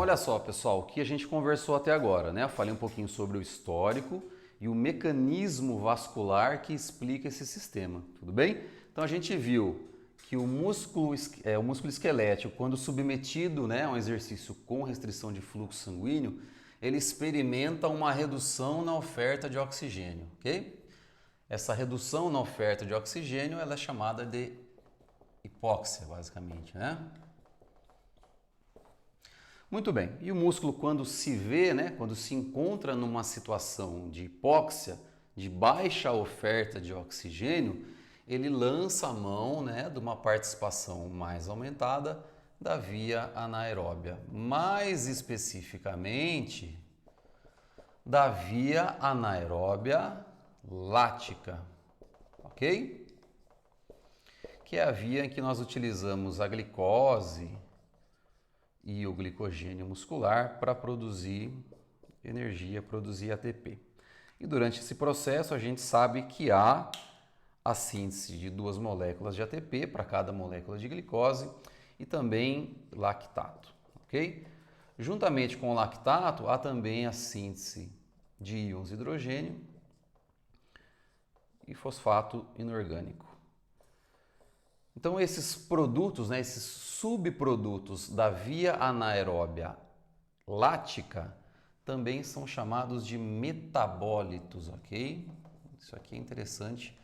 olha só, pessoal, o que a gente conversou até agora, né? Eu falei um pouquinho sobre o histórico e o mecanismo vascular que explica esse sistema, tudo bem? Então a gente viu que o músculo esquelético, quando submetido, né, a um exercício com restrição de fluxo sanguíneo, ele experimenta uma redução na oferta de oxigênio, ok? Essa redução na oferta de oxigênio ela é chamada de hipóxia, basicamente, né? Muito bem, e o músculo quando se vê, né, quando se encontra numa situação de hipóxia, de baixa oferta de oxigênio, ele lança a mão, né, de uma participação mais aumentada da via anaeróbia, mais especificamente da via anaeróbia lática, ok? Que é a via em que nós utilizamos a glicose e o glicogênio muscular para produzir energia, produzir ATP. E durante esse processo a gente sabe que há a síntese de 2 moléculas de ATP para cada molécula de glicose e também lactato, ok? Juntamente com o lactato há também a síntese de íons hidrogênio e fosfato inorgânico. Então esses produtos, né, esses subprodutos da via anaeróbia lática também são chamados de metabólitos, ok? Isso aqui é interessante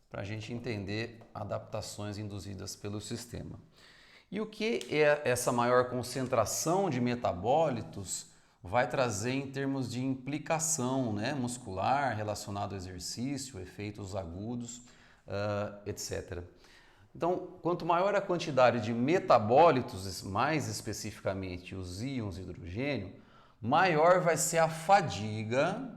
para a gente entender adaptações induzidas pelo sistema. E o que é essa maior concentração de metabólitos vai trazer em termos de implicação, né, muscular relacionado ao exercício, efeitos agudos, etc. Então, quanto maior a quantidade de metabólitos, mais especificamente os íons hidrogênio, maior vai ser a fadiga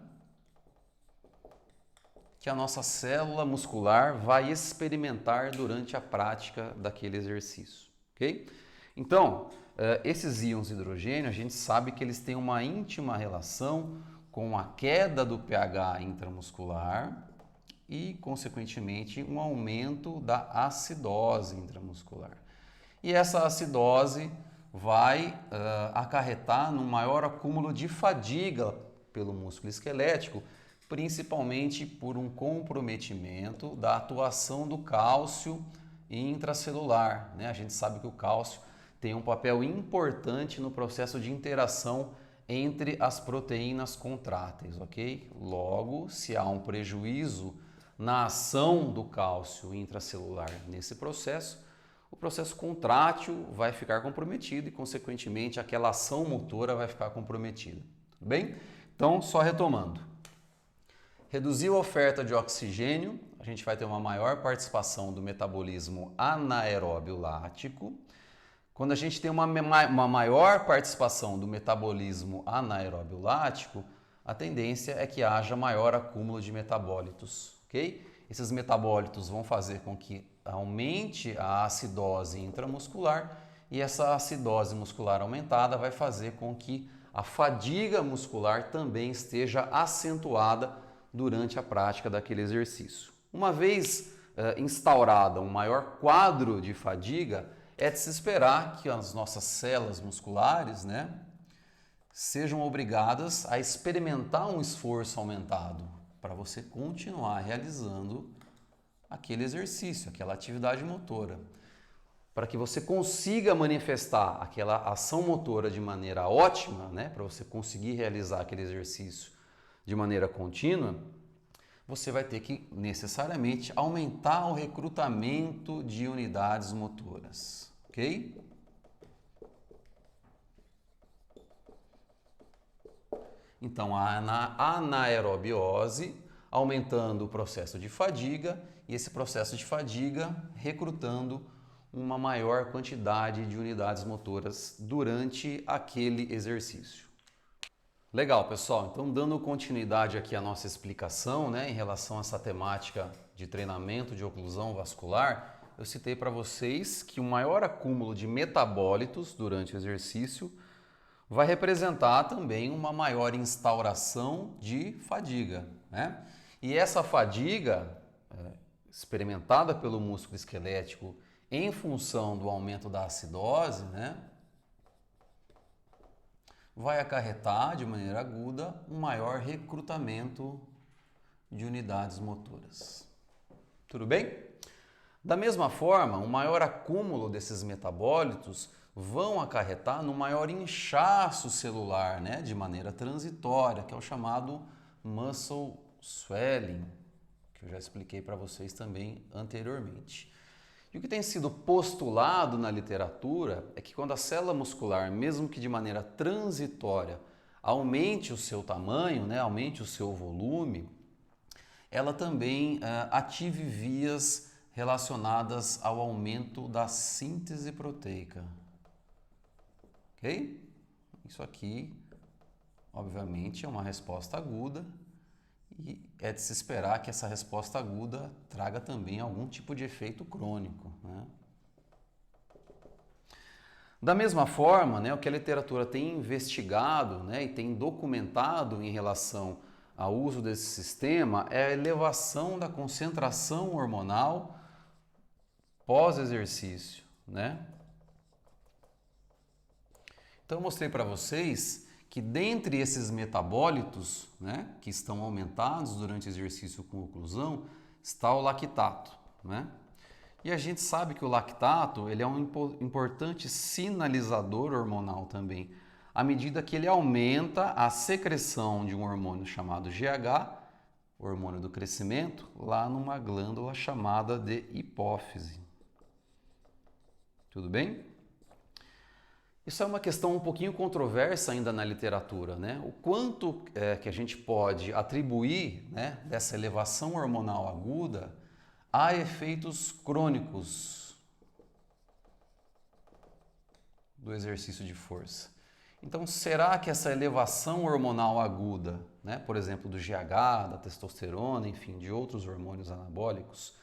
que a nossa célula muscular vai experimentar durante a prática daquele exercício, ok? Então, esses íons hidrogênio, a gente sabe que eles têm uma íntima relação com a queda do pH intramuscular e, consequentemente, um aumento da acidose intramuscular. E essa acidose vai acarretar num maior acúmulo de fadiga pelo músculo esquelético, principalmente por um comprometimento da atuação do cálcio intracelular, né? A gente sabe que o cálcio tem um papel importante no processo de interação entre as proteínas contráteis, ok? Logo, se há um prejuízo na ação do cálcio intracelular nesse processo, o processo contrátil vai ficar comprometido e, consequentemente, aquela ação motora vai ficar comprometida. Tudo bem? Então, só retomando. Reduziu a oferta de oxigênio, a gente vai ter uma maior participação do metabolismo anaeróbio lático. Quando a gente tem uma maior participação do metabolismo anaeróbio lático, a tendência é que haja maior acúmulo de metabólitos, ok? Esses metabólitos vão fazer com que aumente a acidose intramuscular e essa acidose muscular aumentada vai fazer com que a fadiga muscular também esteja acentuada durante a prática daquele exercício. Uma vez instaurada um maior quadro de fadiga, é de se esperar que as nossas células musculares, né, sejam obrigadas a experimentar um esforço aumentado para você continuar realizando aquele exercício, aquela atividade motora. Para que você consiga manifestar aquela ação motora de maneira ótima, né, para você conseguir realizar aquele exercício de maneira contínua, você vai ter que necessariamente aumentar o recrutamento de unidades motoras, ok? Então, a anaerobiose aumentando o processo de fadiga e esse processo de fadiga recrutando uma maior quantidade de unidades motoras durante aquele exercício. Legal, pessoal. Então, dando continuidade aqui à nossa explicação, né, em relação a essa temática de treinamento de oclusão vascular, eu citei para vocês que o maior acúmulo de metabólitos durante o exercício vai representar também uma maior instauração de fadiga, né? E essa fadiga, experimentada pelo músculo esquelético em função do aumento da acidose, né, vai acarretar de maneira aguda um maior recrutamento de unidades motoras. Tudo bem? Da mesma forma, um maior acúmulo desses metabólitos vão acarretar no maior inchaço celular, né, de maneira transitória, que é o chamado muscle swelling, que eu já expliquei para vocês também anteriormente. E o que tem sido postulado na literatura é que quando a célula muscular, mesmo que de maneira transitória, aumente o seu tamanho, né, aumente o seu volume, ela também ative vias relacionadas ao aumento da síntese proteica. Ok? Isso aqui, obviamente, é uma resposta aguda e é de se esperar que essa resposta aguda traga também algum tipo de efeito crônico, né? Da mesma forma, né, o que a literatura tem investigado, né, e tem documentado em relação ao uso desse sistema é a elevação da concentração hormonal pós-exercício, né? Então eu mostrei para vocês que dentre esses metabólitos, né, que estão aumentados durante o exercício com oclusão, está o lactato, né? E a gente sabe que o lactato ele é um importante sinalizador hormonal também, à medida que ele aumenta a secreção de um hormônio chamado GH, hormônio do crescimento, lá numa glândula chamada de hipófise. Tudo bem? Isso é uma questão um pouquinho controversa ainda na literatura, né? O quanto que a gente pode atribuir, né, dessa elevação hormonal aguda a efeitos crônicos do exercício de força. Então, será que essa elevação hormonal aguda, né, por exemplo, do GH, da testosterona, enfim, de outros hormônios anabólicos,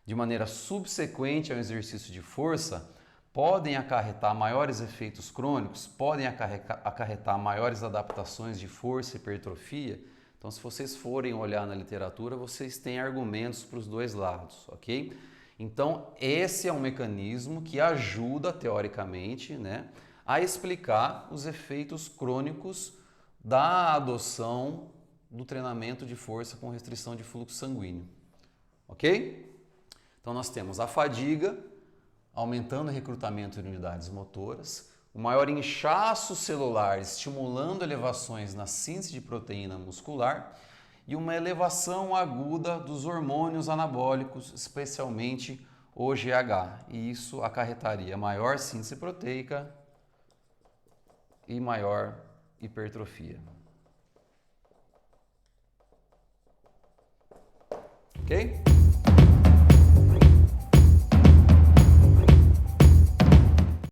de maneira subsequente ao exercício de força, podem acarretar maiores efeitos crônicos, podem acarretar maiores adaptações de força e hipertrofia? Então, se vocês forem olhar na literatura, vocês têm argumentos para os dois lados, ok? Então, esse é um mecanismo que ajuda, teoricamente, né, a explicar os efeitos crônicos da adoção do treinamento de força com restrição de fluxo sanguíneo, ok? Então, nós temos a fadiga, aumentando o recrutamento de unidades motoras, o maior inchaço celular estimulando elevações na síntese de proteína muscular e uma elevação aguda dos hormônios anabólicos, especialmente o GH. E isso acarretaria maior síntese proteica e maior hipertrofia. Ok?